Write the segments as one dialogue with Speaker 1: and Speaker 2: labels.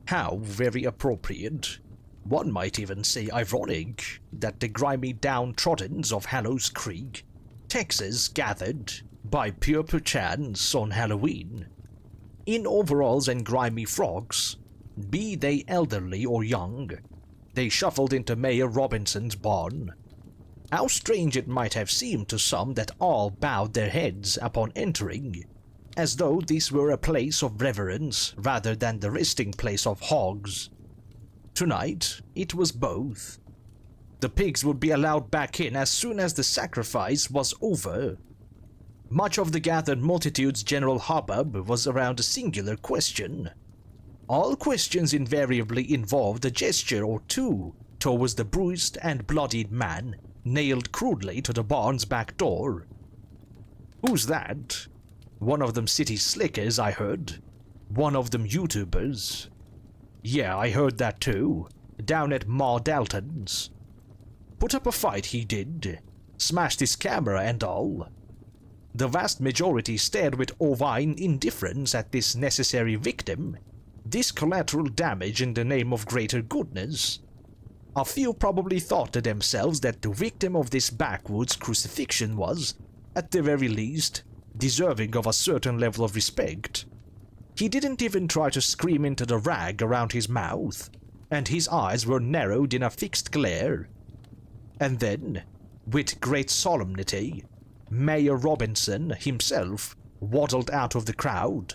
Speaker 1: How very appropriate, one might even say ironic, that the grimy downtroddens of Hallow's Creek, Texas gathered, by pure perchance on Halloween, in overalls and grimy frocks, be they elderly or young. They shuffled into Mayor Robinson's barn. How strange it might have seemed to some that all bowed their heads upon entering, as though this were a place of reverence rather than the resting place of hogs. Tonight, it was both. The pigs would be allowed back in as soon as the sacrifice was over. Much of the gathered multitude's general hubbub was around a singular question. All questions invariably involved a gesture or two towards the bruised and bloodied man nailed crudely to the barn's back door. Who's that? One of them city slickers, I heard. One of them YouTubers. Yeah, I heard that too, down at Ma Dalton's. Put up a fight he did, smashed his camera and all. The vast majority stared with ovine indifference at this necessary victim, this collateral damage in the name of greater goodness. A few probably thought to themselves that the victim of this backwoods crucifixion was, at the very least, deserving of a certain level of respect. He didn't even try to scream into the rag around his mouth, and his eyes were narrowed in a fixed glare. And then, with great solemnity, Mayor Robinson himself waddled out of the crowd,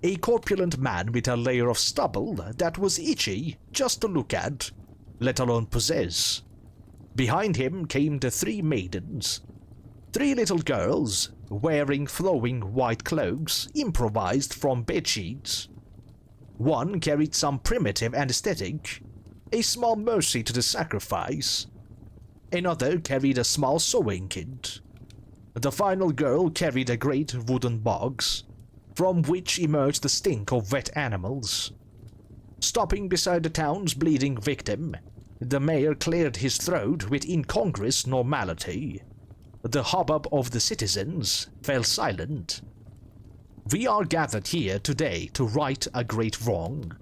Speaker 1: a corpulent man with a layer of stubble that was itchy just to look at, let alone possess. Behind him came the three maidens, three little girls wearing flowing white cloaks improvised from bedsheets. One carried some primitive anesthetic, a small mercy to the sacrifice. Another carried a small sewing kit. The final girl carried a great wooden box, from which emerged the stink of wet animals. Stopping beside the town's bleeding victim, the mayor cleared his throat with incongruous normality. The hubbub of the citizens fell silent. We are gathered here today to right a great wrong.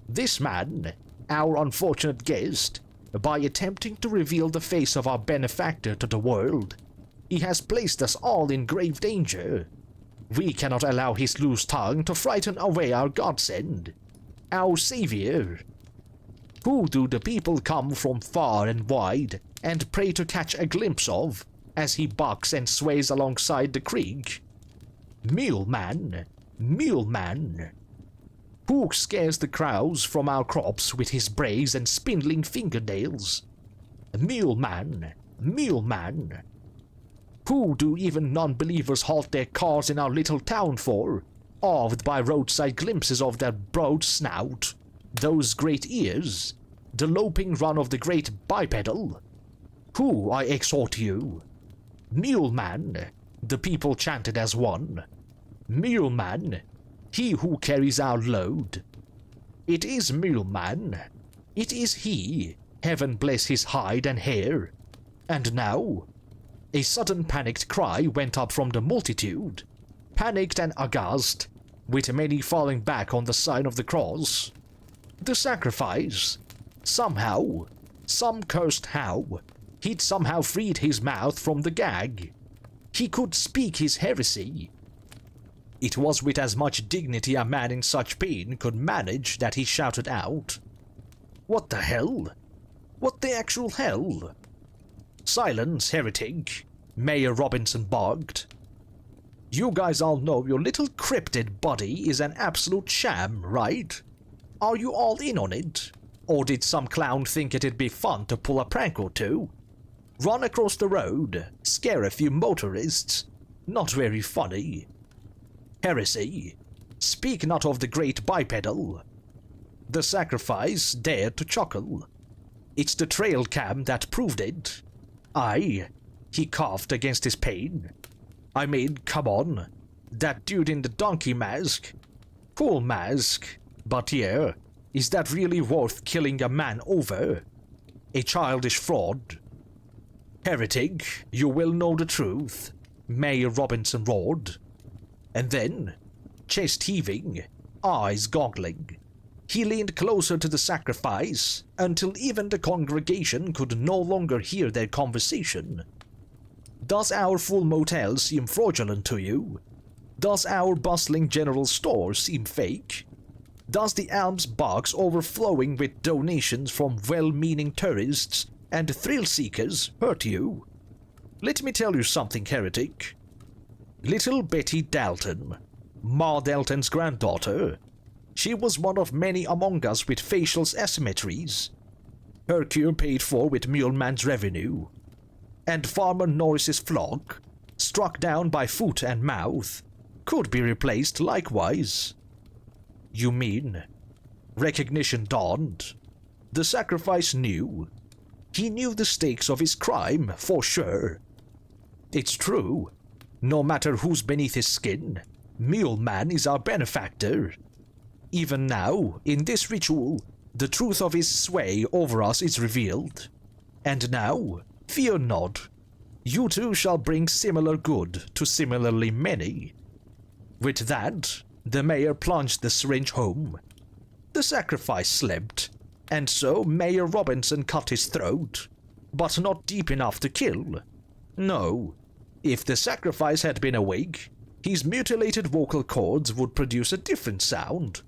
Speaker 1: This man, our unfortunate guest, by attempting to reveal the face of our benefactor to the world, he has placed us all in grave danger. We cannot allow his loose tongue to frighten away our godsend, our savior. Who do the people come from far and wide and pray to catch a glimpse of as he bucks and sways alongside the creek? Muleman, Muleman. Who scares the crows from our crops with his brays and spindling fingernails? Muleman, Muleman. Who do even non-believers halt their cars in our little town for, awed by roadside glimpses of that broad snout, those great ears, the loping run of the great bipedal? Who, I exhort you? Muleman, the people chanted as one. Muleman, he who carries our load. It is Muleman. It is he, heaven bless his hide and hair. And now, a sudden panicked cry went up from the multitude, panicked and aghast, with many falling back on the sign of the cross. The sacrifice. Somehow, some cursed how, he'd somehow freed his mouth from the gag. He could speak his heresy. It was with as much dignity a man in such pain could manage that he shouted out, "What the hell? What the actual hell?" "Silence, heretic," Mayor Robinson barked. "You guys all know your little cryptid body is an absolute sham, right? Are you all in on it? Or did some clown think it'd be fun to pull a prank or two? Run across the road, scare a few motorists? Not very funny. Heresy. Speak not of the great bipedal." The sacrifice dared to chuckle. "It's the trail cam that proved it. Aye," he coughed against his pain. "I mean, come on. That dude in the donkey mask. Cool mask. But yeah, is that really worth killing a man over? A childish fraud." "Heretic, you will know the truth," Mayor Robinson roared. And then, chest heaving, eyes goggling, He leaned closer to the sacrifice until even the congregation could no longer hear their conversation. Does our full motel seem fraudulent to you? Does our bustling general store seem fake? Does the alms box overflowing with donations from well-meaning tourists and thrill-seekers hurt you? Let me tell you something, heretic. Little Betty Dalton, Ma Dalton's granddaughter, she was one of many among us with facial asymmetries. Her cure paid for with Muleman's revenue. And Farmer Norris's flock, struck down by foot and mouth, could be replaced likewise. You mean? Recognition dawned. The sacrifice knew. He knew the stakes of his crime, for sure. It's true. No matter who's beneath his skin, Muleman is our benefactor. Even now, in this ritual, the truth of his sway over us is revealed. And now, fear not. You too shall bring similar good to similarly many. With that, the mayor plunged the syringe home. The sacrifice slept, and so Mayor Robinson cut his throat, but not deep enough to kill. No, if the sacrifice had been awake, his mutilated vocal cords would produce a different sound,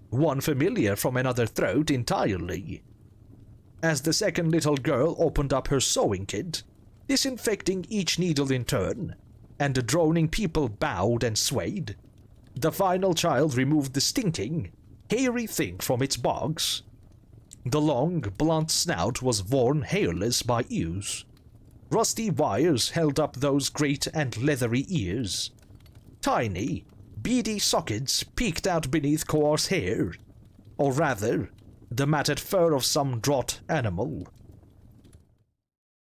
Speaker 1: one familiar from another throat entirely. As the second little girl opened up her sewing kit, disinfecting each needle in turn, and the droning people bowed and swayed, the final child removed the stinking, hairy thing from its box. The long, blunt snout was worn hairless by use. Rusty wires held up those great and leathery ears. Tiny, beady sockets peeked out beneath coarse hair, or rather, the matted fur of some draught animal.